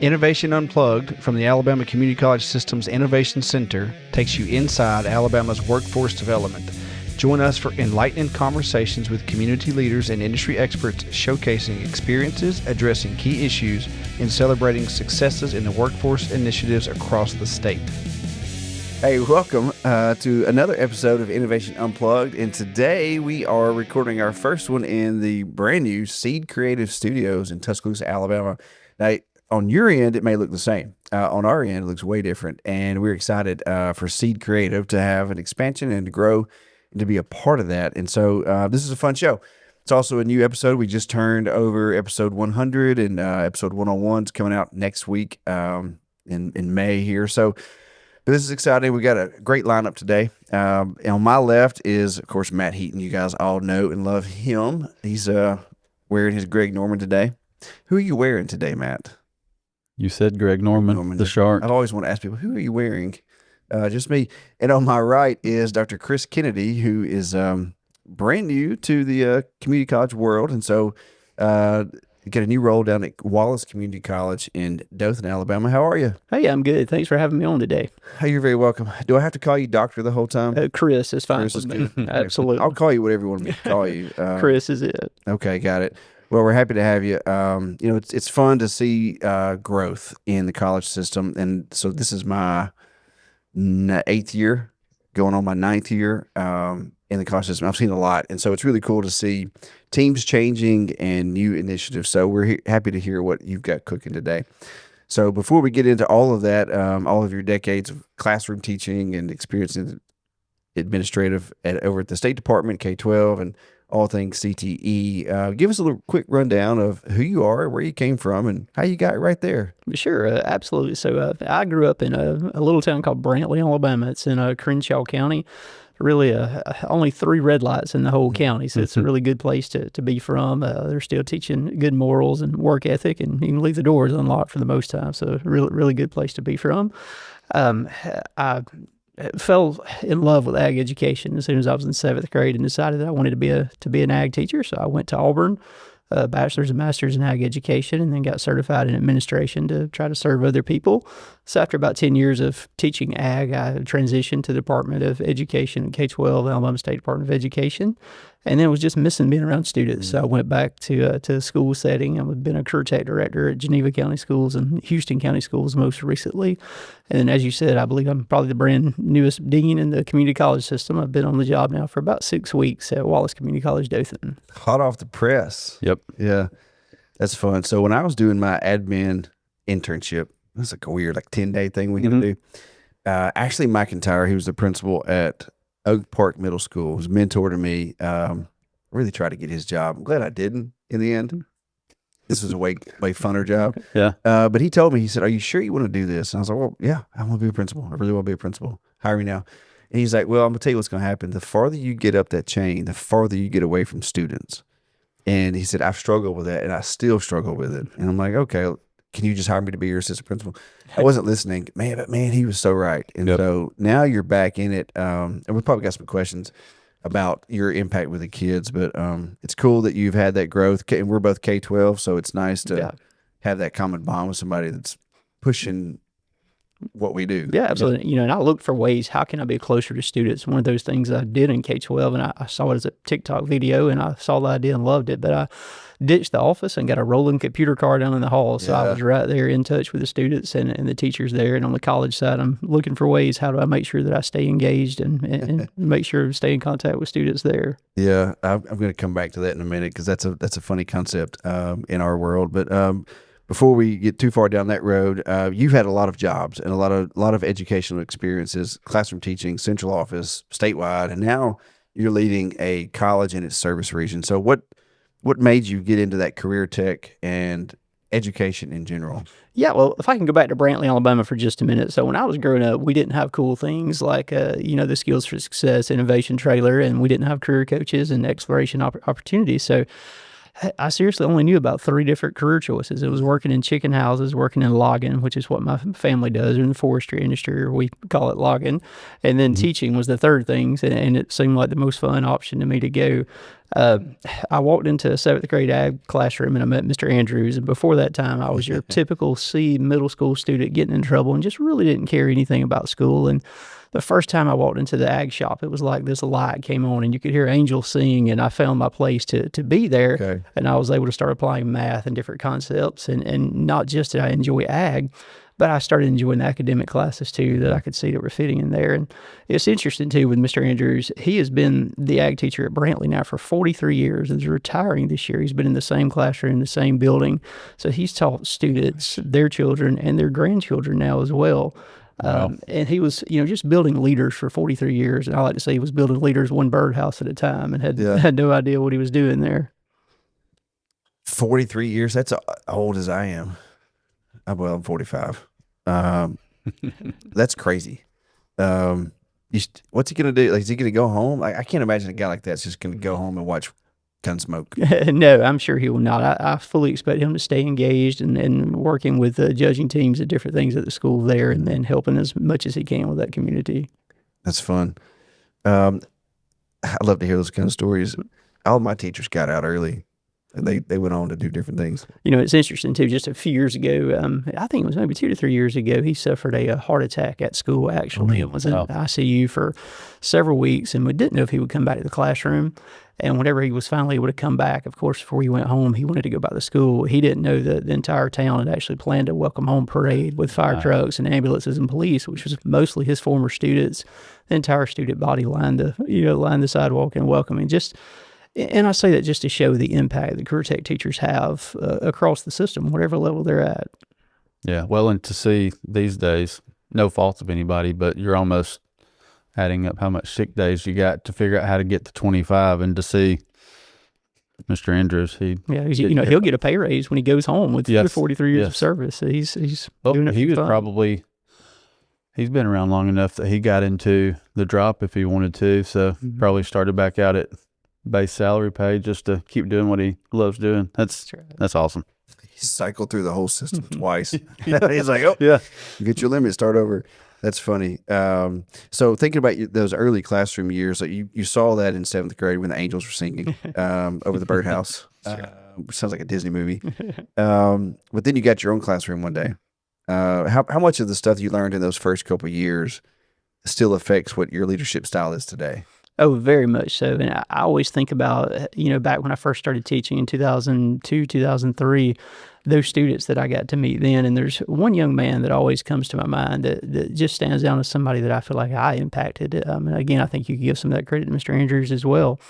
Innovation Unplugged from the Alabama Community College System's Innovation Center takes you inside Alabama's workforce development. Join us for enlightening conversations with community leaders and industry experts showcasing experiences, addressing key issues, and celebrating successes in the workforce initiatives across the state. Hey, welcome to another episode of Innovation Unplugged, and today we are recording our first one in the brand new Seed Creative Studios in Tuscaloosa, Alabama. Now, on your end, it may look the same. On our end, it looks way different, and we're excited for Seed Creative to have an expansion and to grow and to be a part of that. And so this is a fun show. It's also a new episode. We just turned over episode 100, and episode 101 is coming out next week in May here. So this is exciting. We got a great lineup today. On my left is, of course, Matt Heaton. You guys all know and love him. He's wearing his Greg Norman today. Who are you wearing today, Matt? You said Greg Norman, the shark. I've always want to ask people, who are you wearing? Just me. And on my right is Dr. Chris Kennedy, who is brand new to the community college world. And so got a new role down at Wallace Community College in Dothan, Alabama. How are you? Hey, I'm good. Thanks for having me on today. Hey, you're very welcome. Do I have to call you doctor the whole time? Chris is fine. Chris is good. Absolutely. I'll call you whatever you want me to call you. Chris is it. Okay, got it. Well, we're happy to have you. It's fun to see growth in the college system. And so this is my 8th year, going on my 9th year in the college system. I've seen a lot. And so it's really cool to see teams changing and new initiatives. So we're happy to hear what you've got cooking today. So before we get into all of that, all of your decades of classroom teaching and experience in administrative over at the State Department, K-12, and all things CTE, give us a little quick rundown of who you are, where you came from, and how you got right there. Sure, absolutely. So I grew up in a little town called Brantley, Alabama. It's in Crenshaw County. Really only 3 red lights in the whole county, so it's a really good place to be from. They're still teaching good morals and work ethic, and you can leave the doors unlocked for the most time, so really good place to be from. I fell in love with ag education as soon as I was in 7th grade and decided that I wanted to be an ag teacher. So I went to Auburn, bachelor's and master's in ag education, and then got certified in administration to try to serve other people. So after about 10 years of teaching ag, I transitioned to the Department of Education, K-12, Alabama State Department of Education, and then was just missing being around students. So I went back to a school setting. I've been a career tech director at Geneva County Schools and Houston County Schools most recently. And then, as you said, I believe I'm probably the brand newest dean in the community college system. I've been on the job now for about 6 weeks at Wallace Community College, Dothan. Hot off the press. Yep. Yeah, that's fun. So when I was doing my admin internship, that's like a weird 10-day thing we had to do. Ashley McIntyre, who was the principal at Oak Park Middle School, was mentor to me. Really tried to get his job. I'm glad I didn't in the end. This was a way funner job. Yeah. But he told me, he said, "Are you sure you want to do this?" And I was like, "Well, yeah, I want to be a principal. I really want to be a principal. Hire me now." And he's like, "Well, I'm going to tell you what's going to happen. The farther you get up that chain, the farther you get away from students." And he said, "I've struggled with that, and I still struggle with it." And I'm like, "Okay, can you just hire me to be your assistant principal?" I wasn't listening, but he was so right. And so now you're back in it. And we probably got some questions about your impact with the kids, but it's cool that you've had that growth. And we're both K-12, so it's nice to have that common bond with somebody that's pushing what we do. Yeah, absolutely. And I looked for ways, how can I be closer to students? One of those things I did in K-12, and I saw it as a TikTok video, and I saw the idea and loved it, but I ditched the office and got a rolling computer car down in the hall. So I was right there in touch with the students and the teachers there. And on the college side, I'm looking for ways, how do I make sure that I stay engaged and make sure I stay in contact with students there? Yeah, I'm going to come back to that in a minute, because that's a funny concept in our world. But before we get too far down that road, you've had a lot of jobs and a lot of educational experiences, classroom teaching, central office, statewide, and now you're leading a college in its service region. So what made you get into that career tech and education in general? Yeah, well, if I can go back to Brantley, Alabama for just a minute. So when I was growing up, we didn't have cool things like, the Skills for Success Innovation Trailer, and we didn't have career coaches and exploration opportunities. So I seriously only knew about 3 different career choices. It was working in chicken houses, working in logging, which is what my family does, or in the forestry industry, or we call it logging. And then teaching was the third thing, and it seemed like the most fun option to me to go. I walked into a 7th grade ag classroom and I met Mr. Andrews. And before that time, I was your typical C middle school student getting in trouble and just really didn't care anything about school. And the first time I walked into the ag shop, it was like this light came on and you could hear angels sing, and I found my place to be there. Okay. And I was able to start applying math and different concepts. And not just did I enjoy ag, but I started enjoying the academic classes too that I could see that were fitting in there. And it's interesting too with Mr. Andrews. He has been the ag teacher at Brantley now for 43 years and is retiring this year. He's been in the same classroom, the same building. So he's taught students, their children, and their grandchildren now as well. Wow. And he was, just building leaders for 43 years. And I like to say he was building leaders one birdhouse at a time and had no idea what he was doing there. 43 years. That's old as I am. Well, I'm 45. That's crazy. What's he going to do? Like, is he going to go home? I can't imagine a guy like that's just going to go home and watch Gunsmoke. No, I'm sure he will not. I fully expect him to stay engaged and working with judging teams at different things at the school there, and then helping as much as he can with that community. That's fun. I love to hear those kind of stories. All my teachers got out early. And they went on to do different things. It's interesting, too. Just a few years ago, I think it was maybe 2 to 3 years ago, he suffered a heart attack at school, actually. It was in ICU for several weeks, and we didn't know if he would come back to the classroom. And whenever he was finally able to come back, of course, before he went home, he wanted to go back to school. He didn't know that the entire town had actually planned a welcome home parade with fire trucks and ambulances and police, which was mostly his former students. The entire student body lined the sidewalk and welcoming. And I say that just to show the impact that career tech teachers have across the system, whatever level they're at. Yeah, well, and to see these days, no fault of anybody, but you're almost adding up how much sick days you got to figure out how to get to 25, and to see Mr. Andrews, he'll get a pay raise when he goes home with 43 years of service. He's doing it. He was fun. He's been around long enough that he got into the drop if he wanted to, so probably started back out at base salary pay just to keep doing what he loves doing. That's awesome. He cycled through the whole system twice. He's like, get your limit, start over. That's funny. So thinking about those early classroom years, like you saw that in 7th grade when the angels were singing over the birdhouse. Sounds like a Disney movie. But then you got your own classroom one day. How much of the stuff you learned in those first couple of years still affects what your leadership style is today? Oh, very much so. And I always think about, back when I first started teaching in 2002, 2003, those students that I got to meet then. And there's one young man that always comes to my mind that just stands out as somebody that I feel like I impacted. And again, I think you can give some of that credit to Mr. Andrews as well.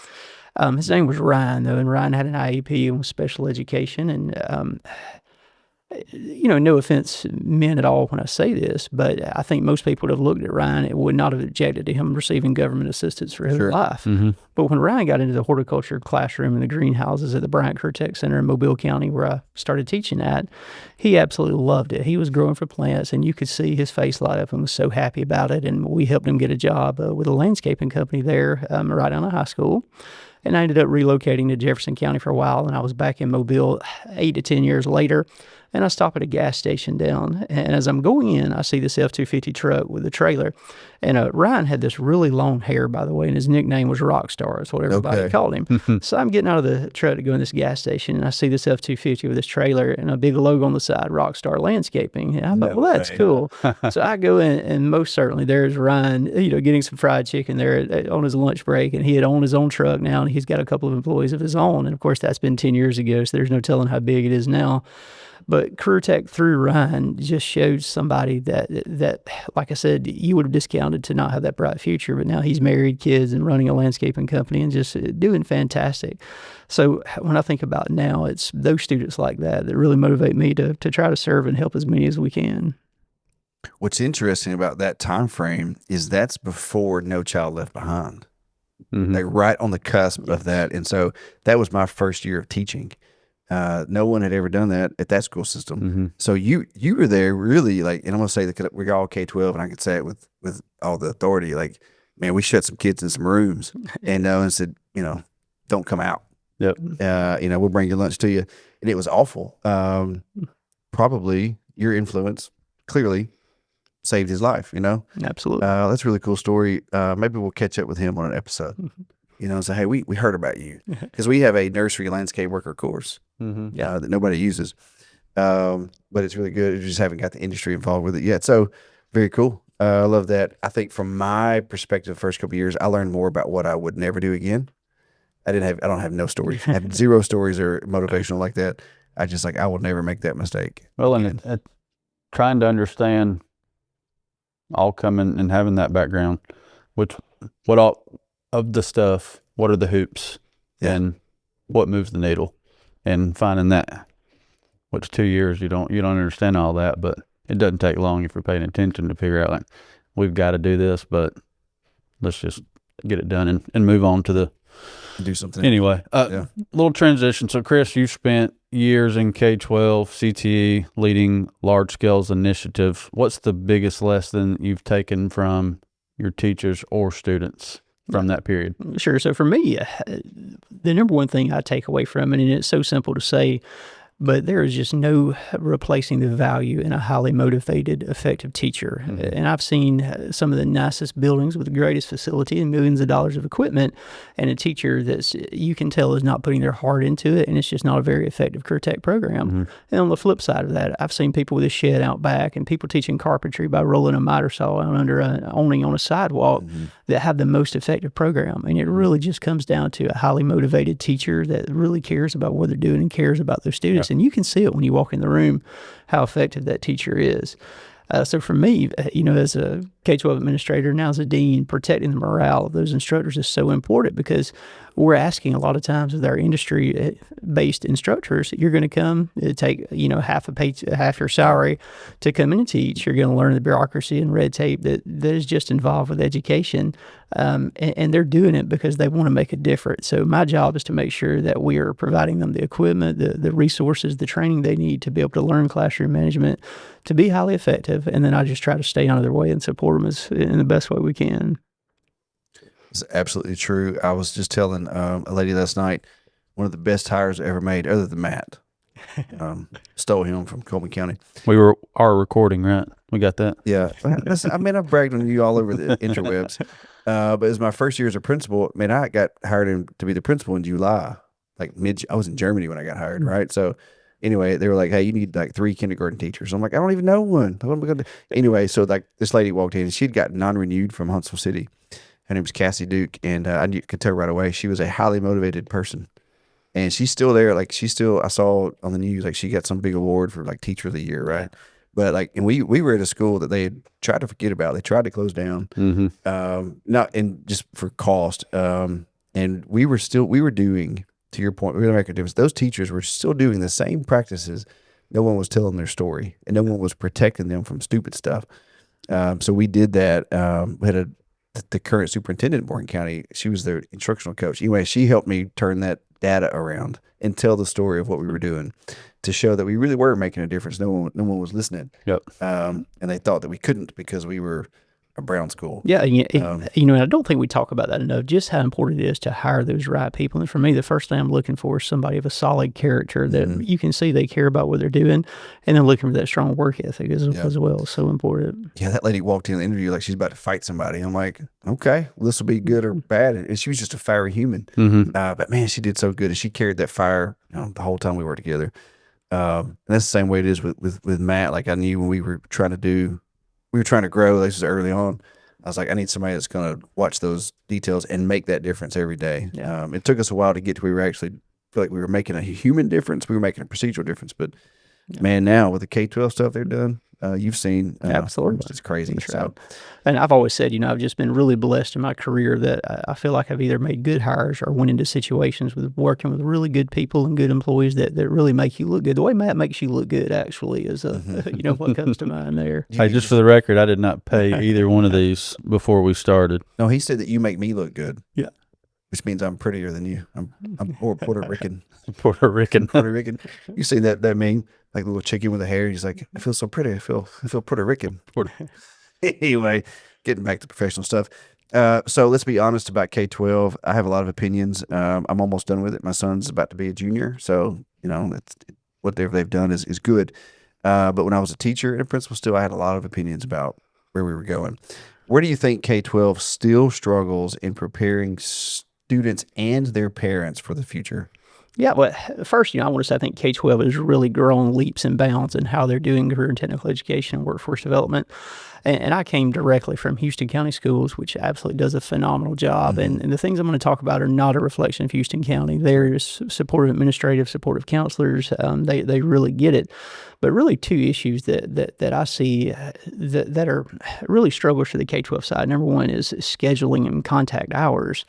His name was Ryan, though, and Ryan had an IEP and was special education. And no offense meant at all when I say this, but I think most people would have looked at Ryan and would not have objected to him receiving government assistance for his life. Mm-hmm. But when Ryan got into the horticulture classroom in the greenhouses at the Bryant Career Tech Center in Mobile County, where I started teaching at, he absolutely loved it. He was growing for plants, and you could see his face light up and was so happy about it. And we helped him get a job with a landscaping company there right down the high school. And I ended up relocating to Jefferson County for a while, and I was back in Mobile 8 to 10 years later. And I stop at a gas station down, and as I'm going in, I see this F-250 truck with a trailer. And Ryan had this really long hair, by the way, and his nickname was Rockstar. That's what everybody called him. So I'm getting out of the truck to go in this gas station, and I see this F-250 with this trailer and a big logo on the side, Rockstar Landscaping. And I thought, well, that's cool. So I go in, and most certainly there's Ryan, getting some fried chicken there on his lunch break, and he had owned his own truck now, and he's got a couple of employees of his own. And, of course, that's been 10 years ago, so there's no telling how big it is now. But career tech through Ryan just showed somebody that, like I said, you would have discounted to not have that bright future. But now he's married, kids, and running a landscaping company and just doing fantastic. So when I think about now, it's those students like that really motivate me to try to serve and help as many as we can. What's interesting about that time frame is that's before No Child Left Behind. Mm-hmm. They're right on the cusp of that. And so that was my first year of teaching. No one had ever done that at that school system. Mm-hmm. So you were there really and I'm going to say that we're all K-12, and I can say it with all the authority, man, we shut some kids in some rooms and said, don't come out. Yep. We'll bring your lunch to you. And it was awful. Probably your influence clearly saved his life, Absolutely. That's a really cool story. Maybe we'll catch up with him on an episode, and say, hey, we heard about you, because we have a nursery landscape worker course that nobody uses. But it's really good. You just haven't got the industry involved with it yet. So very cool. I love that. I think from my perspective, the first couple of years, I learned more about what I would never do again. I don't have no stories. I have zero stories or motivational like that. I just I will never make that mistake. Well, and trying to understand all coming and having that background, what all of the stuff, what are the hoops and what moves the needle, and finding that, which 2 years, you don't understand all that, but it doesn't take long if you're paying attention to figure out we've got to do this, but let's just get it done and move on to the do something. Anyway, little transition. So Chris, you spent years in K-12, CTE, leading large scales initiative. What's the biggest lesson you've taken from your teachers or students from that period? Sure. So for me, the number one thing I take away from it, and it's so simple to say, but there is just no replacing the value in a highly motivated, effective teacher. And I've seen some of the nicest buildings with the greatest facility and millions of dollars of equipment, and a teacher that's, you can tell, is not putting their heart into it, and it's just not a very effective career tech program. And on the flip side of that, I've seen people with a shed out back and people teaching carpentry by rolling a miter saw out under an awning on a sidewalk that have the most effective program. And it really just comes down to a highly motivated teacher that really cares about what they're doing and cares about their students. And you can see it when you walk in the room, how effective that teacher is. So for me, as a K-12 administrator, now as a dean, protecting the morale of those instructors is so important, because we're asking a lot of times with our industry-based instructors, you're going to come, take half your salary to come in and teach. You're going to learn the bureaucracy and red tape that is just involved with education, and they're doing it because they want to make a difference. So my job is to make sure that we are providing them the equipment, the resources, the training they need to be able to learn classroom management, to be highly effective, and then I just try to stay out of their way and support them in the best way we can. It's absolutely true. I was just telling a lady last night, one of the best hires I ever made, other than Matt. Stole him from Coleman County. We are recording, right? We got that? Yeah. I've bragged on you all over the interwebs. But it was my first year as a principal. Man, I got hired to be the principal in July. I was in Germany when I got hired, right? So anyway, they were like, hey, you need 3 kindergarten teachers. I'm like, I don't even know one. What am I gonna do? Anyway, so this lady walked in and she'd gotten non-renewed from Huntsville City. Her name was Cassie Duke, and I could tell right away she was a highly motivated person. And she's still there. I saw on the news, she got some big award for Teacher of the Year, right? But and we were at a school that they had tried to forget about. They tried to close down, just for cost. And we were doing, to your point, we're going to make a difference. Those teachers were still doing the same practices. No one was telling their story, and no one was protecting them from stupid stuff. So we did that. We had the current superintendent in Morgan County. She was their instructional coach. Anyway, she helped me turn that data around and tell the story of what we were doing, to show that we really were making a difference. No one was listening. Yep. And they thought that we couldn't because we were a Brown school. Yeah, and I don't think we talk about that enough, just how important it is to hire those right people. And for me, the first thing I'm looking for is somebody of a solid character that you can see they care about what they're doing, and then looking for that strong work ethic as well is so important. Yeah, that lady walked in the interview like she's about to fight somebody. I'm like, okay, well, this will be good or bad. And she was just a fiery human. But man, she did so good, and she carried that fire the whole time we were together. And that's the same way it is with Matt. I knew when we were trying to grow. This was early on. I was like, I need somebody that's going to watch those details and make that difference every day. Yeah. It took us a while to get to where we were actually feel like we were making a human difference. We were making a procedural difference. But man, now with the K-12 stuff they're done, you've seen. Absolutely. It's crazy. That's right. And I've always said, I've just been really blessed in my career that I feel like I've either made good hires or went into situations with working with really good people and good employees that really make you look good. The way Matt makes you look good actually is, what comes to mind there. Hey, just for the record, I did not pay either one of these before we stared. No, he said that you make me look good. Yeah. Which means I'm prettier than you. I'm more Puerto Rican. Puerto Rican. Puerto Rican. You see that meme? Like the little chicken with the hair. He's like, I feel so pretty. I feel Puerto Rican. Anyway, getting back to professional stuff. So let's be honest about K-12. I have a lot of opinions. I'm almost done with it. My son's about to be a junior, so whatever they've done is good. But when I was a teacher and a principal, still I had a lot of opinions about where we were going. Where do you think K-12 still struggles in preparing students and their parents for the future? Yeah, well, first, I want to say I think K-12 has really grown leaps and bounds in how they're doing career and technical education and workforce development. And I came directly from Houston County Schools, which absolutely does a phenomenal job. And the things I'm going to talk about are not a reflection of Houston County. There's supportive administrative, supportive counselors. They really get it. But really two issues that I see that are really struggles for the K-12 side. Number one is scheduling and contact hours.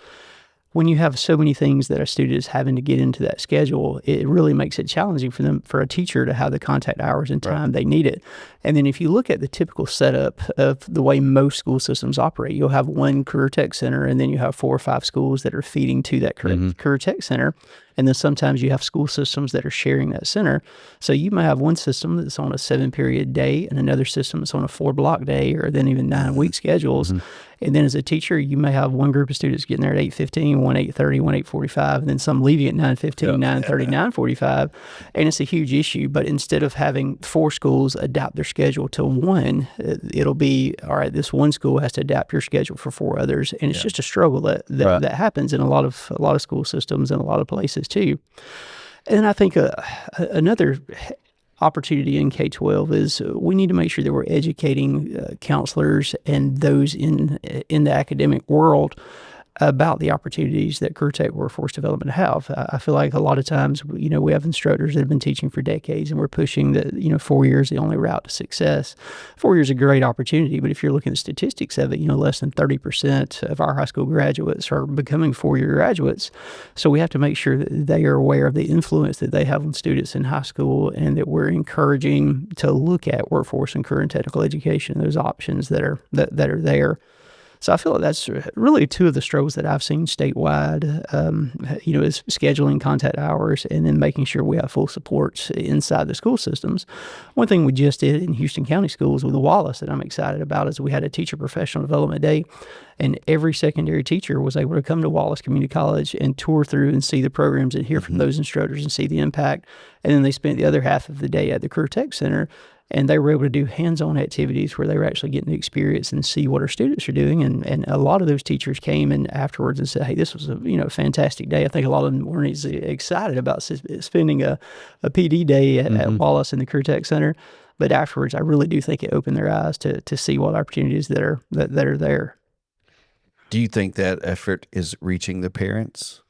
When you have so many things that a student is having to get into that schedule, it really makes it challenging for a teacher to have the contact hours and time they need it. And then if you look at the typical setup of the way most school systems operate, you'll have one career tech center, and then you have 4 or 5 schools that are feeding to that career tech center. And then sometimes you have school systems that are sharing that center. So you may have one system that's on a 7-period day and another system that's on a 4-block day, or then even 9-week schedules. And then as a teacher, you may have one group of students getting there at 8:15, one 8:30, one 8:45, and then some leaving at 9:15, 9:30, 9:45. And it's a huge issue. But instead of having 4 schools adapt their schedule to one, it'll be, all right, this one school has to adapt your schedule for 4 others. And it's just a struggle that happens in a lot of school systems and a lot of places too. And I think another opportunity in K-12 is we need to make sure that we're educating counselors and those in the academic world about the opportunities that career tech workforce development have. I feel like a lot of times, we have instructors that have been teaching for decades, and we're pushing that, 4 years the only route to success. 4 years is a great opportunity, but if you're looking at statistics of it, less than 30% of our high school graduates are becoming 4-year graduates. So we have to make sure that they are aware of the influence that they have on students in high school, and that we're encouraging to look at workforce and career and technical education, those options that are there. So I feel like that's really two of the struggles that I've seen statewide, is scheduling contact hours and then making sure we have full supports inside the school systems. One thing we just did in Houston County Schools with the Wallace that I'm excited about is we had a teacher professional development day, and every secondary teacher was able to come to Wallace Community College and tour through and see the programs and hear from those instructors and see the impact. And then they spent the other half of the day at the Career Tech Center, and they were able to do hands-on activities where they were actually getting to experience and see what our students are doing. And a lot of those teachers came in afterwards and said, hey, this was a fantastic day. I think a lot of them weren't as excited about spending a PD day at Wallace in the Career Tech Center. But afterwards, I really do think it opened their eyes to see what opportunities that are there. Do you think that effort is reaching the parents?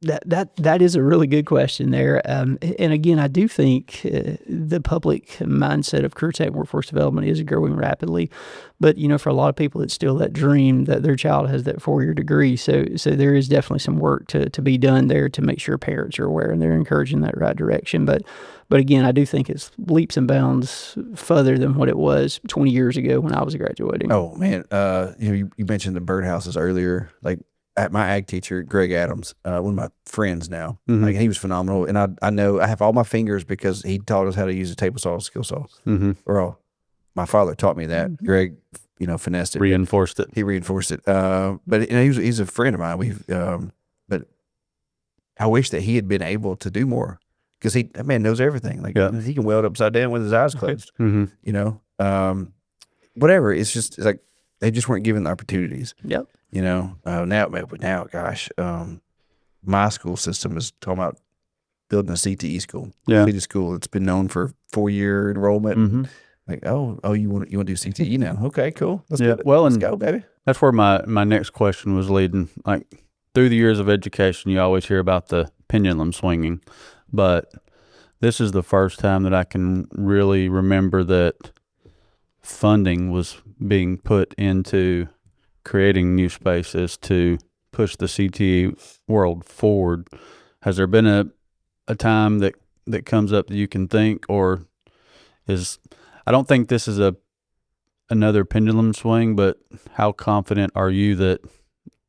That is a really good question there. And again, I do think the public mindset of career tech workforce development is growing rapidly. But, for a lot of people, it's still that dream that their child has that 4-year degree. So there is definitely some work to be done there to make sure parents are aware and they're encouraging that right direction. But again, I do think it's leaps and bounds further than what it was 20 years ago when I was graduating. Oh, man. You mentioned the birdhouses earlier. Like, my ag teacher, Greg Adams, one of my friends now, like he was phenomenal. And I know I have all my fingers because he taught us how to use a table saw, skill saw. My father taught me that. Greg, finessed it. Reinforced it. He reinforced it. But he's a friend of mine. But I wish that he had been able to do more, because that man knows everything. Like he can weld upside down with his eyes closed. Whatever. It's like they just weren't given the opportunities. Yep. Now, gosh, my school system is talking about building a CTE school. CTE school. It's been known for 4-year enrollment. Like, you want to do CTE now? Okay, cool. Let's go, baby. That's where my next question was leading. Like, through the years of education, you always hear about the pendulum swinging, but this is the first time that I can really remember that funding was being put into creating new spaces to push the CTE world forward. Has there been a time that comes up that you can think, or I don't think this is another pendulum swing, but how confident are you that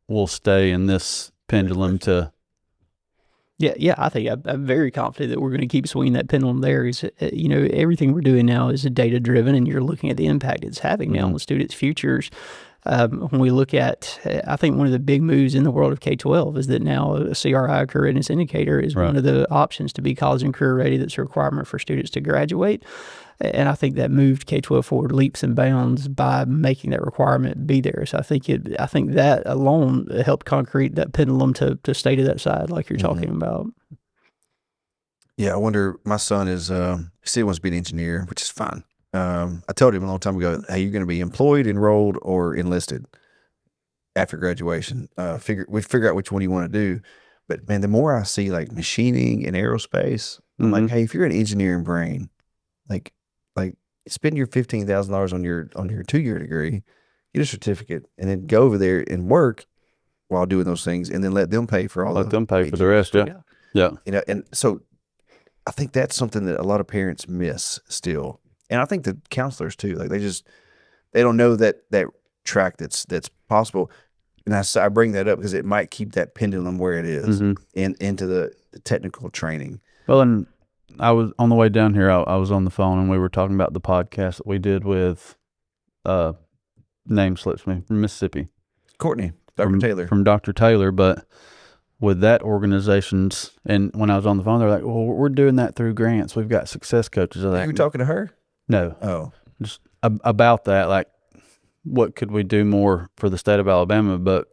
we'll stay in this pendulum to Yeah, I think I'm very confident that we're going to keep swinging that pendulum there. Is everything we're doing now is data driven, and you're looking at the impact it's having now on the students' futures. When we look at, I think one of the big moves in the world of K-12 is that now a CRI, career readiness indicator, is one of the options to be college and career ready. That's a requirement for students to graduate. And I think that moved K-12 forward leaps and bounds by making that requirement be there. So I think that alone helped concrete that pendulum to stay to that side, like you're talking about. Yeah, I wonder. My son is still wants to be an engineer, which is fine. I told him a long time ago, hey, you're going to be employed, enrolled, or enlisted after graduation. We figure out which one you want to do. But man, the more I see like machining and aerospace, I'm like, hey, if you're an engineering brain, like spend your $15,000 on your 2-year degree, get a certificate, and then go over there and work while doing those things, and then let them pay for all. Let them pay for the rest. Yeah. And so I think that's something that a lot of parents miss still. And I think the counselors too, like they don't know that track that's possible. And I bring that up because it might keep that pendulum where it is into the technical training. Well, and I was on the way down here. I was on the phone and we were talking about the podcast that we did with, name slips me, from Mississippi. Courtney, Dr. Taylor. From Dr. Taylor, but with that organizations, and when I was on the phone, they're like, well, we're doing that through grants. We've got success coaches. You were talking to her? No. Oh. Just about that, like, what could we do more for the state of Alabama? But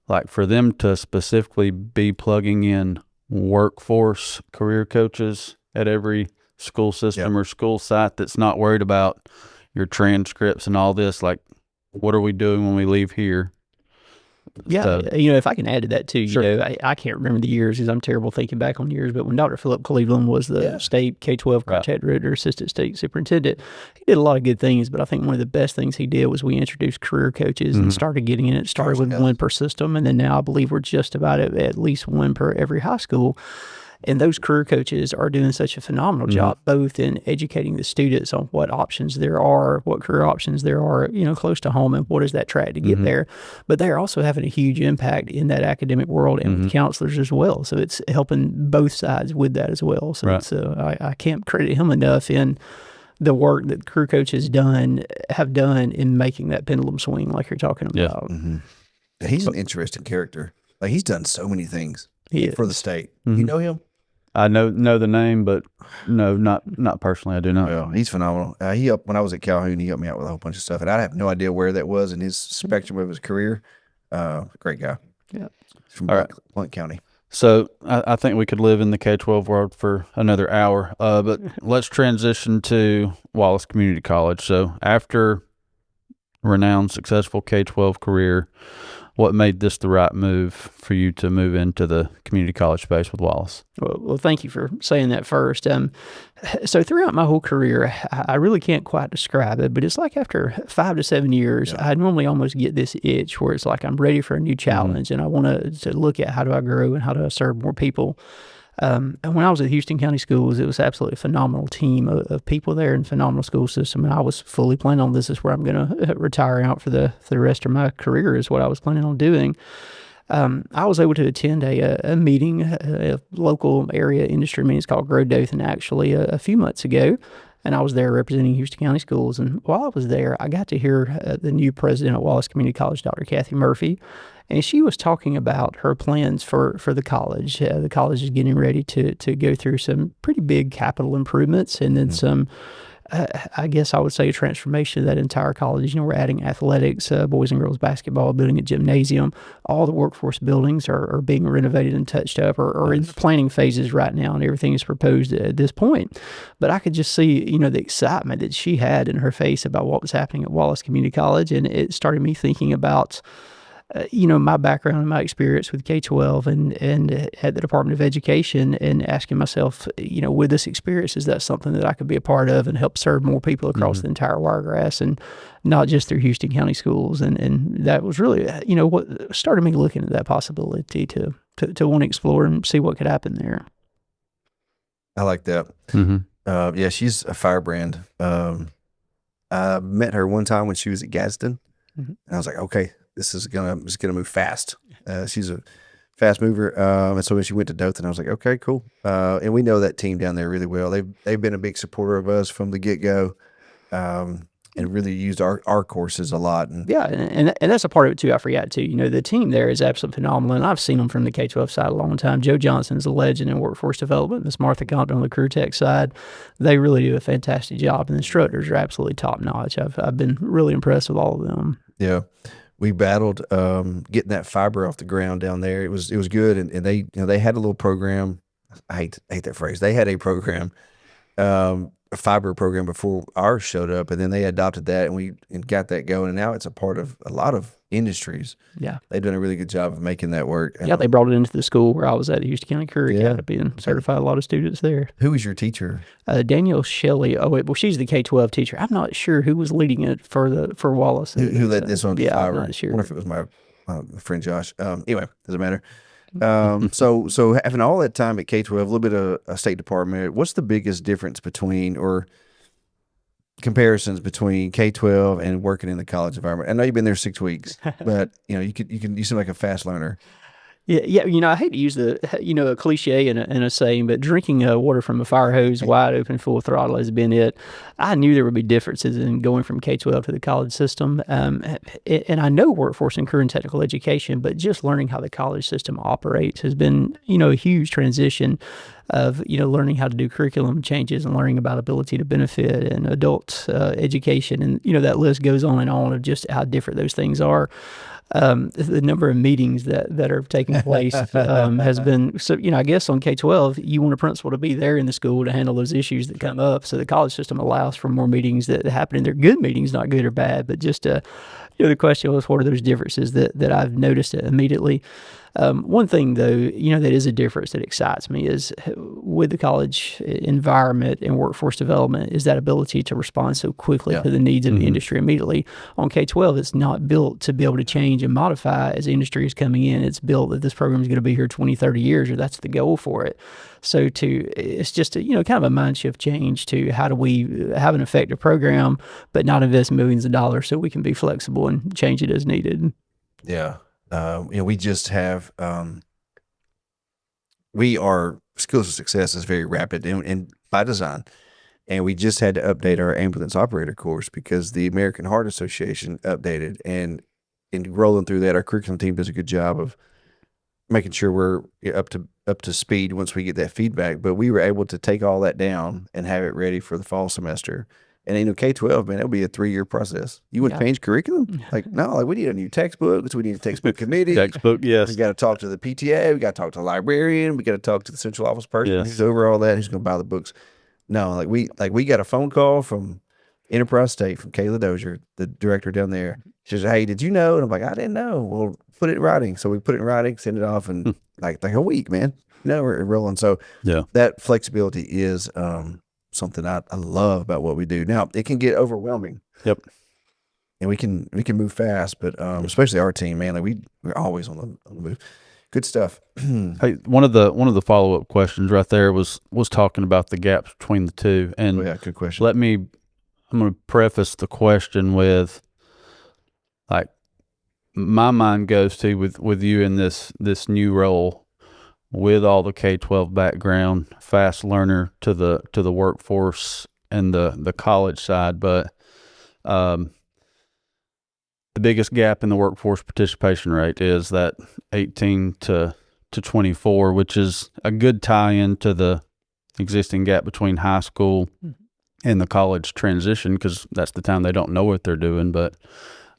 like for them to specifically be plugging in workforce career coaches at every school system or school site that's not worried about your transcripts and all this, like, what are we doing when we leave here? Yeah, So, if I can add to that too, Sure. I can't remember the years because I'm terrible thinking back on years, but when Dr. Philip Cleveland was the state K-12 contact director, assistant state superintendent, he did a lot of good things, but I think one of the best things he did was we introduced career coaches and started getting in it. Started with one per system, and then now I believe we're just about at least one per every high school. And those career coaches are doing such a phenomenal job, both in educating the students on what options there are, what career options there are, close to home, and what is that track to get there. But they're also having a huge impact in that academic world and with counselors as well. So it's helping both sides with that as well. So it's, I can't credit him enough in the work that career coaches have done in making that pendulum swing like you're talking about. He's an interesting character. Like, he's done so many things for the state. You know him? I know the name, but no, not personally. I do not. Well, he's phenomenal. When I was at Calhoun, he helped me out with a whole bunch of stuff, and I have no idea where that was in his spectrum of his career. Great guy. Yeah. From Blount County. So I think we could live in the K-12 world for another hour, but let's transition to Wallace Community College. So after renowned, successful K-12 career, what made this the right move for you to move into the community college space with Wallace? Well, thank you for saying that first. So throughout my whole career, I really can't quite describe it, but it's like after 5 to 7 years, I normally almost get this itch where it's like I'm ready for a new challenge and I want to look at how do I grow and how do I serve more people. And when I was at Houston County Schools, it was absolutely a phenomenal team of people there and phenomenal school system. And I was fully planning on this is where I'm going to retire out for the rest of my career is what I was planning on doing. I was able to attend a meeting, a local area industry meeting. It's called Grow Dothan, actually, a few months ago. And I was there representing Houston County Schools. And while I was there, I got to hear the new president at Wallace Community College, Dr. Kathy Murphy. And she was talking about her plans for the college. The college is getting ready to go through some pretty big capital improvements and then some, I guess I would say, a transformation of that entire college. We're adding athletics, boys and girls basketball, building a gymnasium. All the workforce buildings are being renovated and touched up or in the planning phases right now, and everything is proposed at this point. But I could just see, the excitement that she had in her face about what was happening at Wallace Community College, and it started me thinking about my background and my experience with K-12 and at the Department of Education, and asking myself, with this experience, is that something that I could be a part of and help serve more people across the entire Wiregrass and not just through Houston County Schools? And that was really, what started me looking at that possibility to want to explore and see what could happen there. I like that. Yeah, she's a firebrand. I met her one time when she was at Gadsden, and I was like, okay, this is gonna move fast. She's a fast mover. And so when she went to Dothan, I was like, okay, cool. And we know that team down there really well. They've been a big supporter of us from the get go, and really used our courses a lot. And Yeah, and that's a part of it too. I forgot too. The team there is absolutely phenomenal, and I've seen them from the K-12 side a long time. Joe Johnson's a legend in workforce development. Miss Martha Compton on the career tech side, they really do a fantastic job, and the instructors are absolutely top notch. I've been really impressed with all of them. Yeah, we battled getting that fiber off the ground down there. It was good, and they had a little program. I hate that phrase. They had a program. A fiber program before ours showed up, and then they adopted that, and we got that going, and now it's a part of a lot of industries. Yeah, they've done a really good job of making that work. Yeah, they brought it into the school where I was at, the Houston County Career Academy, and certified a lot of students there. Who was your teacher? Danielle Shelley. Oh wait, well, she's the K-12 teacher. I'm not sure who was leading it for Wallace. Who led this on? Yeah, fiber? I'm not sure. I wonder if it was my friend Josh. Anyway, doesn't matter. So having all that time at K-12, a little bit of a State Department, what's the biggest difference between, or comparisons between K-12 and working in the college environment? I know you've been there 6 weeks, but you seem like a fast learner. Yeah. I hate to use a cliche and a saying, but drinking water from a fire hose wide open, full throttle has been it. I knew there would be differences in going from K-12 to the college system. And I know workforce and career and technical education, but just learning how the college system operates has been, a huge transition of, learning how to do curriculum changes and learning about ability to benefit and adult education. And, that list goes on of just how different those things are. The number of meetings that are taking place has been, so, I guess on K-12, you want a principal to be there in the school to handle those issues that come up. So the college system allows for more meetings that happen, and they're good meetings, not good or bad, but just, the question was, what are those differences that I've noticed immediately? One thing, though, that is a difference that excites me is with the college environment and workforce development is that ability to respond so quickly to the needs of the industry immediately. On K-12, it's not built to be able to change and modify as the industry is coming in. It's built that this program is going to be here 20, 30 years, or that's the goal for it. So it's just a, kind of a mind shift change to how do we have an effective program, but not invest millions of dollars so we can be flexible and change it as needed. Yeah. We just have, our skills of success is very rapid and by design. And we just had to update our ambulance operator course because the American Heart Association updated, and in rolling through that, our curriculum team does a good job of making sure we're up to speed once we get that feedback. But we were able to take all that down and have it ready for the fall semester. And K-12, man, that'll be a 3-year process. You would change curriculum? No, we need a new textbook. We need a textbook committee. Textbook, yes. We got to talk to the PTA. We got to talk to the librarian. We got to talk to the central office person who's over all that, who's going to buy the books. No, we got a phone call from Enterprise State, from Kayla Dozier, the director down there. She says, "Hey, did you know?" And I'm like, "I didn't know." Well, put it in writing. So we put it in writing, send it off, and like a week, man. We're rolling. So that flexibility is something I love about what we do. Now, it can get overwhelming. Yep. And we can move fast, but especially our team, man, we're always on the move. Good stuff. Hey, one of the follow-up questions right there was talking about the gaps between the two. And good question. I'm going to preface the question with, like, my mind goes to with you in this new role with all the K-12 background, fast learner to the workforce and the college side, but the biggest gap in the workforce participation rate is that 18 to 24, which is a good tie-in to the existing gap between high school and the college transition, because that's the time they don't know what they're doing. But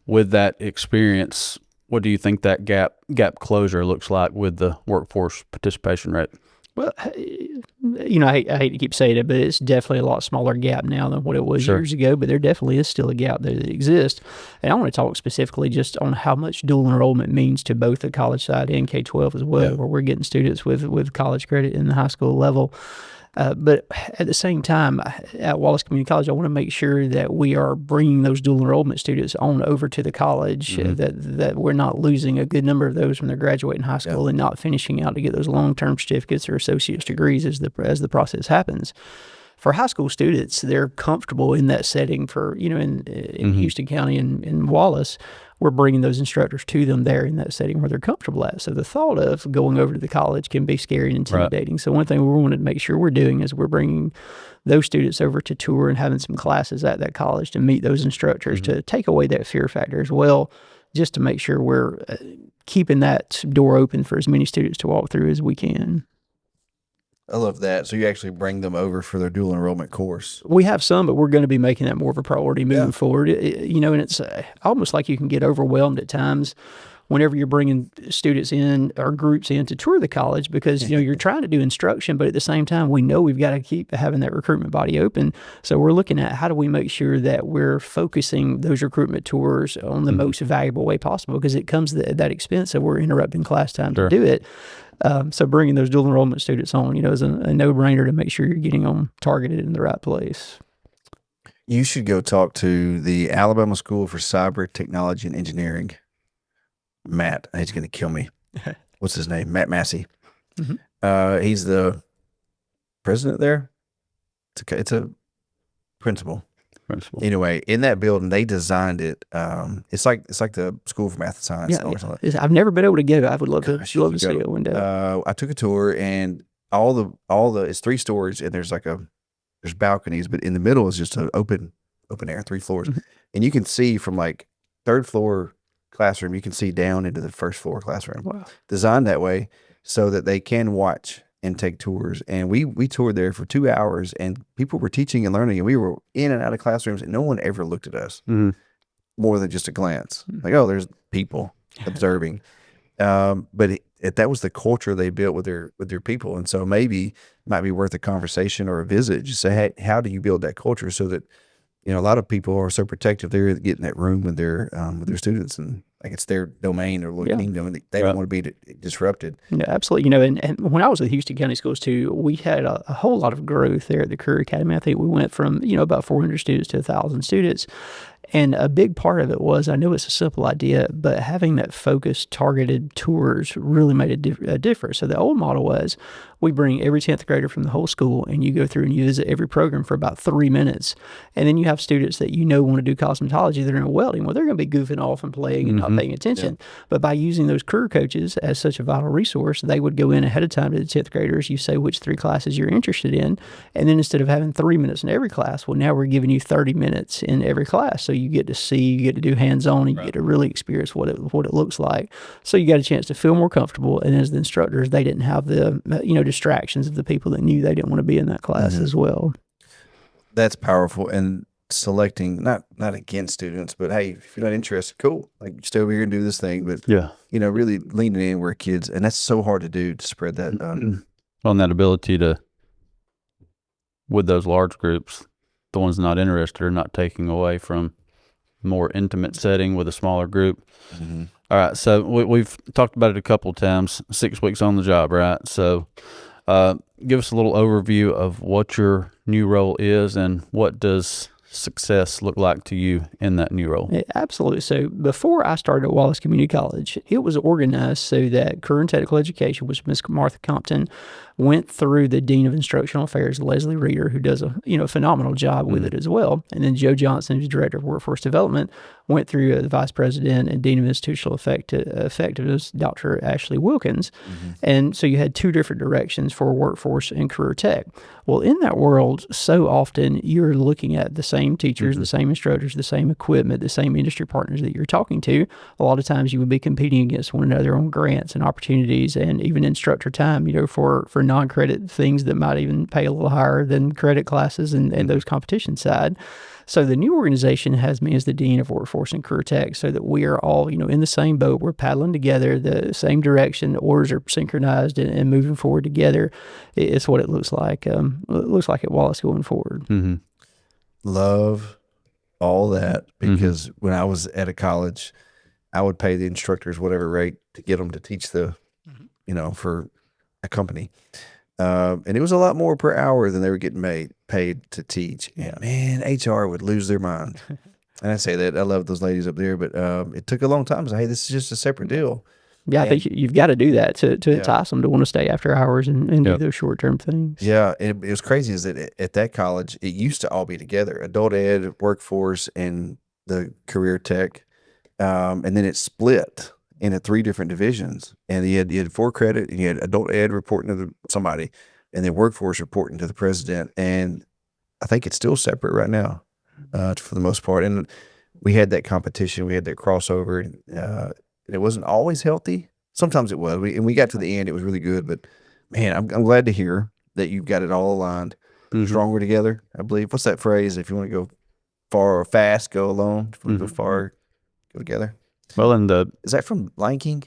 with that experience, what do you think that gap closure looks like with the workforce participation rate? Well, I hate to keep saying it, but it's definitely a lot smaller gap now than what it was years ago, but there definitely is still a gap there that exists. And I want to talk specifically just on how much dual enrollment means to both the college side and K-12 as well, where we're getting students with college credit in the high school level. But at the same time, at Wallace Community College, I want to make sure that we are bringing those dual enrollment students on over to the college, that we're not losing a good number of those when they're graduating high school and not finishing out to get those long-term certificates or associate's degrees as the process happens. for high school students, they're comfortable in that setting. For, in Houston County and in Wallace, we're bringing those instructors to them there in that setting where they're comfortable at. So the thought of going over to the college can be scary and intimidating. Right. So one thing we wanted to make sure we're doing is we're bringing those students over to tour and having some classes at that college to meet those instructors to take away that fear factor as well, just to make sure we're keeping that door open for as many students to walk through as we can. I love that. So you actually bring them over for their dual enrollment course. We have some, but we're going to be making that more of a priority moving forward. And it's almost like you can get overwhelmed at times whenever you're bringing students in or groups in to tour the college, because, you're trying to do instruction, but at the same time, we know we've got to keep having that recruitment body open. So we're looking at how do we make sure that we're focusing those recruitment tours on the most valuable way possible, because it comes at that expense, so we're interrupting class time to do it. So bringing those dual enrollment students on, is a no-brainer to make sure you're getting them targeted in the right place. You should go talk to the Alabama School for Cyber Technology and Engineering. Matt, he's going to kill me. What's his name? Matt Massey. He's the president there. It's a principal. Anyway, in that building, they designed it. It's like the School for Math and Science. I've never been able to go. I would love to see it one day. I took a tour, and all the it's 3 stories, and there's balconies, but in the middle is just an open air, 3 floors, and you can see from like 3rd floor classroom, you can see down into the 1st floor classroom. Wow. Designed that way so that they can watch and take tours. And we toured there for 2 hours, and people were teaching and learning, and we were in and out of classrooms, and no one ever looked at us more than just a glance. Like, oh, there's people observing. But that was the culture they built with their people. And so maybe it might be worth a conversation or a visit. Just say, hey, how do you build that culture so that, a lot of people are so protective. They're getting that room with their students, and like it's their domain or little kingdom, and they don't want to be disrupted. Yeah, absolutely. And when I was at Houston County Schools too, we had a whole lot of growth there at the Career Academy. I think we went from, about 400 students to 1,000 students. And a big part of it was, I know it's a simple idea, but having that focused, targeted tours really made a difference. So the old model was, we bring every 10th grader from the whole school, and you go through and you visit every program for about 3 minutes. And then you have students that want to do cosmetology, they're in welding. Well, they're going to be goofing off and playing and not paying attention. Yeah. But by using those career coaches as such a vital resource, they would go in ahead of time to the 10th graders. You say which 3 classes you're interested in. And then instead of having 3 minutes in every class, well, now we're giving you 30 minutes in every class. So you get to see, you get to do hands-on, and you get to really experience what it looks like. So you got a chance to feel more comfortable. And as the instructors, they didn't have the, distractions of the people that knew they didn't want to be in that class as well. That's powerful. And selecting, not against students, but hey, if you're not interested, cool. Like, stay over here and do this thing. But, really leaning in where kids, and that's so hard to do, to spread that. On that ability to, with those large groups, the ones not interested are not taking away from more intimate setting with a smaller group. All right, so we've talked about it a couple of times. 6 weeks on the job, right? So give us a little overview of what your new role is, and what does success look like to you in that new role? Absolutely. So before I started at Wallace Community College, it was organized so that Career and Technical Education, which Ms. Martha Compton went through the Dean of Instructional Affairs, Leslie Reeder, who does a phenomenal job with it as well. And then Joe Johnson, who's Director of Workforce Development, went through the Vice President and Dean of Institutional Effectiveness, Dr. Ashley Wilkins. And so you had 2 different directions for workforce and career tech. Well, in that world, so often you're looking at the same teachers, the same instructors, the same equipment, the same industry partners that you're talking to. A lot of times you would be competing against one another on grants and opportunities, and even instructor time, for non-credit things that might even pay a little higher than credit classes and those competition side. So the new organization has me as the Dean of Workforce and Career Tech, so that we are all, in the same boat. We're paddling together, the same direction. The oars are synchronized and moving forward together. It's what it looks like. It looks like at Wallace going forward. Love all that, because when I was at a college, I would pay the instructors whatever rate to get them to teach the, for a company. And it was a lot more per hour than they were getting paid to teach. And man, HR would lose their mind. And I say that, I love those ladies up there, but it took a long time to say, hey, this is just a separate deal. Yeah, I think you've got to do that to Yeah. entice them to want to stay after hours and do Yep. those short-term things. Yeah, it was crazy is that at that college, it used to all be together, adult ed, workforce, and the career tech. And then it split into 3 different divisions. And you had 4 credit, and you had adult ed reporting to somebody, and then workforce reporting to the president. And I think it's still separate right now, for the most part. And we had that competition, we had that crossover. And it wasn't always healthy. Sometimes it was. We got to the end, it was really good. But man, I'm glad to hear that you've got it all aligned. Stronger together, I believe. What's that phrase? If you want to go far or fast, go alone. If you want to go far, go together. Well, and the Is that from Lion King?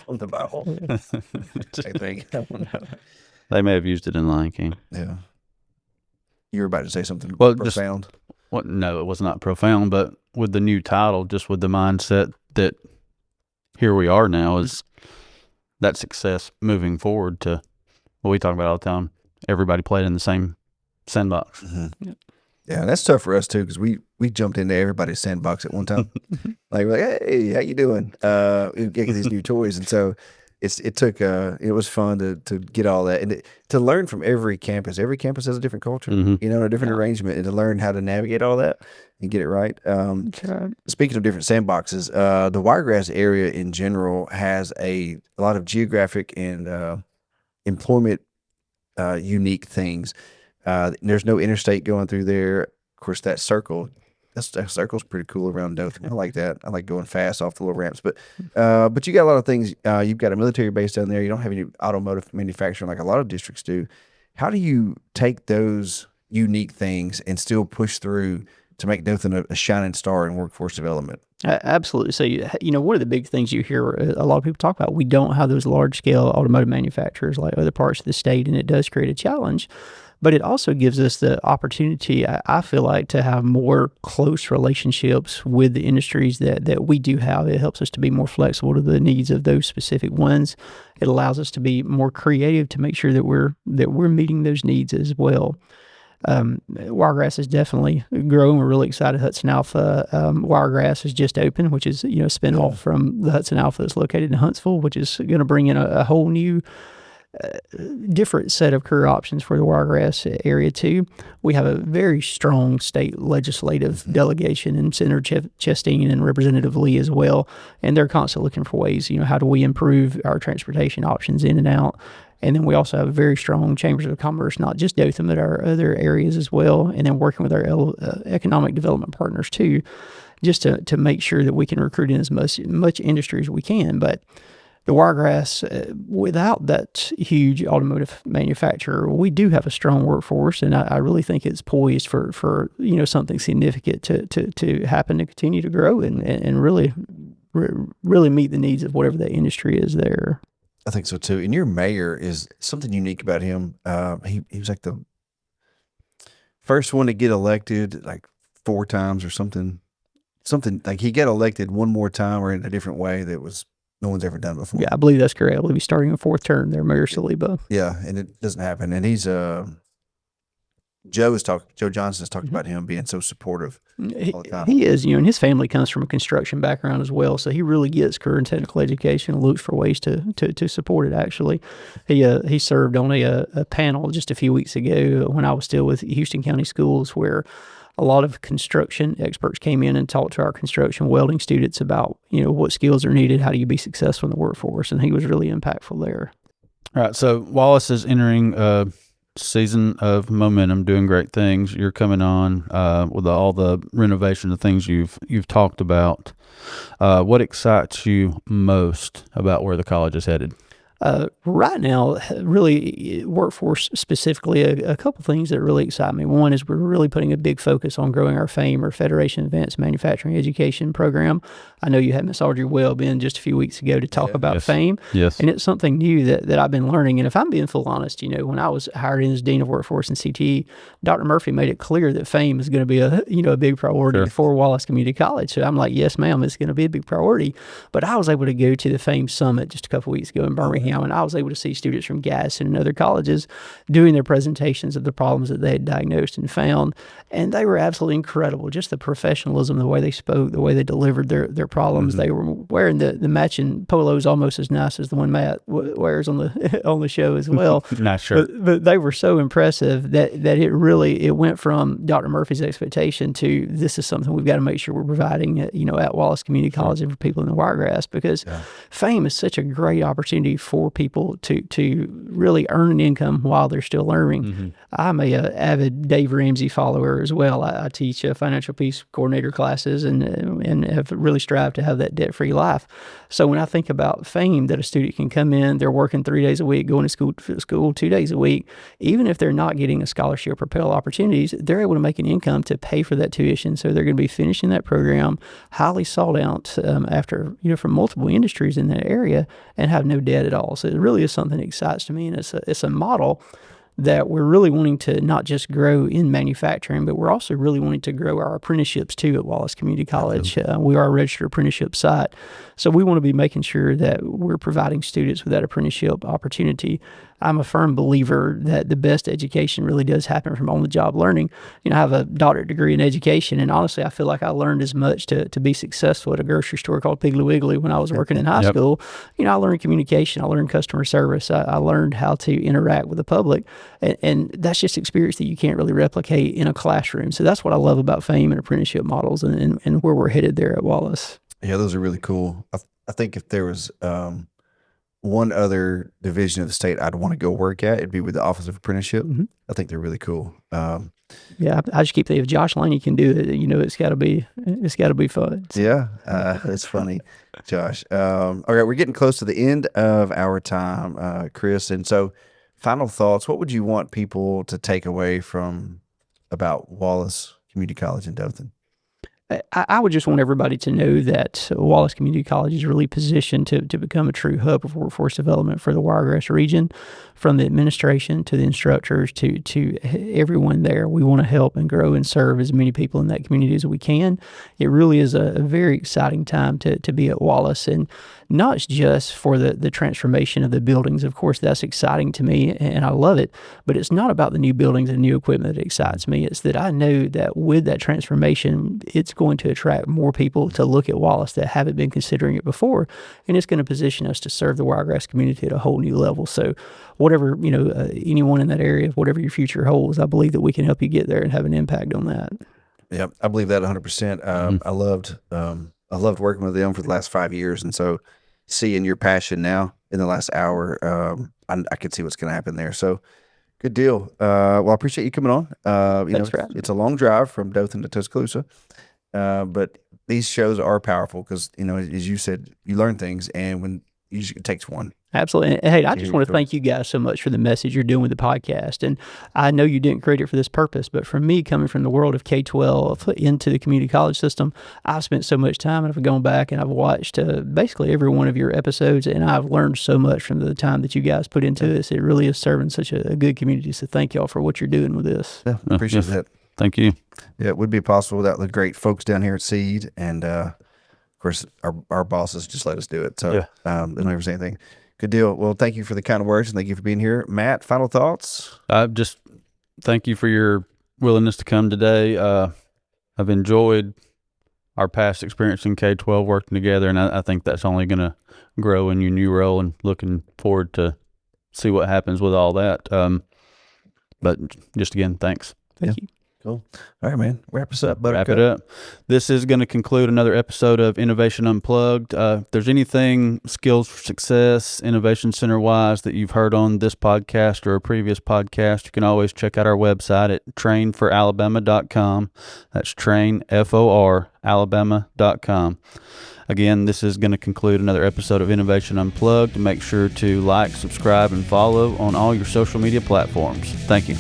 From the Bible. I think. they may have used it in Lion King. Yeah. You were about to say something Well, profound. Well, no, it was not profound, but with the new title, just with the mindset that here we are now is that success moving forward to what we talk about all the time. Everybody played in the same sandbox. Yeah, that's tough for us too because we jumped into everybody's sandbox at one time. Like we're like, hey, how you doing? We get these new toys, and so it was fun to get all that and to learn from every campus. Every campus has a different culture, and a different arrangement, and to learn how to navigate all that and get it right. Speaking of different sandboxes, the Wiregrass area in general has a lot of geographic and employment unique things. There's no interstate going through there. Of course, that circle's pretty cool around Dothan. I like that. I like going fast off the little ramps. But you got a lot of things. You've got a military base down there. You don't have any automotive manufacturing like a lot of districts do. How do you take those unique things and still push through to make Dothan a shining star in workforce development? Absolutely. So, one of the big things you hear a lot of people talk about, we don't have those large-scale automotive manufacturers like other parts of the state, and it does create a challenge. But it also gives us the opportunity, I feel like, to have more close relationships with the industries that we do have. It helps us to be more flexible to the needs of those specific ones. It allows us to be more creative to make sure that we're meeting those needs as well. Wiregrass is definitely growing. We're really excited. Hudson Alpha Wiregrass is just open, which is a spinoff from the Hudson Alpha that's located in Huntsville, which is going to bring in a whole new different set of career options for the Wiregrass area too. We have a very strong state legislative delegation in Senator Chastain and Representative Lee as well, and they're constantly looking for ways. How do we improve our transportation options in and out? And then we also have very strong chambers of commerce, not just Dothan, but our other areas as well. And then working with our economic development partners too, just to make sure that we can recruit in as much industry as we can. But the Wiregrass, without that huge automotive manufacturer, we do have a strong workforce, and I really think it's poised for something significant to happen, to continue to grow and really meet the needs of whatever that industry is there. I think so too. And your mayor is something unique about him. He was like the first one to get elected like 4 times or something like he got elected one more time or in a different way that was no one's ever done before. Yeah, I believe that's correct. I believe he's starting a 4th term there, Mayor Saliba. Yeah, and it doesn't happen. And he's Joe Johnson has talked about him being so supportive all the time. He is, and his family comes from a construction background as well, so he really gets career and technical education and looks for ways to support it, actually. He served on a panel just a few weeks ago when I was still with Houston County Schools, where a lot of construction experts came in and talked to our construction welding students about, what skills are needed, how do you be successful in the workforce, and he was really impactful there. All right, so Wallace is entering a season of momentum, doing great things. You're coming on with all the renovation, the things you've talked about. What excites you most about where the college is headed? Right now, really, workforce specifically, a couple things that really excite me. One is we're really putting a big focus on growing our FAME, or Federation Advanced Manufacturing Education program. I know you had Miss Audrey Webb in just a few weeks ago to talk about FAME. Yes. And it's something new that I've been learning. And if I'm being full honest, when I was hired in as Dean of Workforce and CTE, Dr. Murphy made it clear that FAME is going to be a big priority for Wallace Community College. So I'm like, yes, ma'am, it's going to be a big priority. But I was able to go to the FAME Summit just a couple weeks ago in Birmingham. Birmingham, and I was able to see students from Gadsden and other colleges doing their presentations of the problems that they had diagnosed and found, and they were absolutely incredible. Just the professionalism, the way they spoke, the way they delivered their problems. They were wearing the matching polos almost as nice as the one Matt wears on the show as well. Not sure. But they were so impressive that it went from Dr. Murphy's expectation to this is something we've got to make sure we're providing at Wallace Community College and for people in the Wiregrass, because FAME is such a great opportunity for people to really earn an income while they're still learning. I'm a avid Dave Ramsey follower as well. I teach financial peace coordinator classes and have really strived to have that debt-free life. So when I think about FAME, that a student can come in, they're working 3 days a week, going to school 2 days a week, even if they're not getting a scholarship or Pell opportunities, they're able to make an income to pay for that tuition. So they're going to be finishing that program, highly sought out after, from multiple industries in that area, and have no debt at all. So it really is something that excites to me, and it's a model that we're really wanting to not just grow in manufacturing, but we're also really wanting to grow our apprenticeships too at Wallace Community College. We are a registered apprenticeship site, so we want to be making sure that we're providing students with that apprenticeship opportunity. I'm a firm believer that the best education really does happen from on-the-job learning. I have a doctorate degree in education, and honestly, I feel like I learned as much to be successful at a grocery store called Piggly Wiggly when I was working in high school. I learned communication, I learned customer service, I learned how to interact with the public, and that's just experience that you can't really replicate in a classroom. So that's what I love about FAME and apprenticeship models, and where we're headed there at Wallace. Yeah, those are really cool. I think if there was one other division of the state I'd want to go work at, it'd be with the Office of Apprenticeship. I think they're really cool. Yeah, I just keep thinking if Josh Laney can do it, it's got to be fun. Yeah, it's funny, Josh. All right, we're getting close to the end of our time, Chris, and so final thoughts. What would you want people to take away about Wallace Community College in Dothan? I would just want everybody to know that Wallace Community College is really positioned to become a true hub of workforce development for the Wiregrass region, from the administration to the instructors to everyone there. We want to help and grow and serve as many people in that community as we can. It really is a very exciting time to be at Wallace, and not just for the transformation of the buildings. Of course, that's exciting to me, and I love it, but it's not about the new buildings and new equipment that excites me. It's that I know that with that transformation, it's going to attract more people to look at Wallace that haven't been considering it before, and it's going to position us to serve the Wiregrass community at a whole new level. So whatever, anyone in that area, whatever your future holds, I believe that we can help you get there and have an impact on that. Yeah, I believe that 100%. I loved working with them for the last 5 years, and so seeing your passion now in the last hour, I could see what's going to happen there. So good deal. Well, I appreciate you coming on. Thanks for having me. It's a long drive from Dothan to Tuscaloosa, but these shows are powerful because, as you said, you learn things, and it takes one. Absolutely. And hey, I just want to thank you guys so much for the message you're doing with the podcast. And I know you didn't create it for this purpose, but for me, coming from the world of K-12 into the community college system, I've spent so much time, and I've gone back and I've watched basically every one of your episodes, and I've learned so much from the time that you guys put into this. It really is serving such a good community. So thank y'all for what you're doing with this. Yeah, appreciate that. Thank you. Yeah, it would be possible without the great folks down here at Seed, and of course, our bosses just let us do it. So they don't ever say anything. Good deal. Well, thank you for the kind of words, and thank you for being here. Matt, final thoughts? Just thank you for your willingness to come today. I've enjoyed our past experience in K-12 working together, and I think that's only going to grow in your new role, and looking forward to see what happens with all that. But just again, thanks. Thank you. Cool. All right, man. Wrap us up, Wrap it up. This is going to conclude another episode of Innovation Unplugged. If there's anything Skills for Success, Innovation Center-wise that you've heard on this podcast or a previous podcast, you can always check out our website at trainforalabama.com. That's train, F-O-R, alabama.com. Again, this is going to conclude another episode of Innovation Unplugged. Make sure to like, subscribe, and follow on all your social media platforms. Thank you.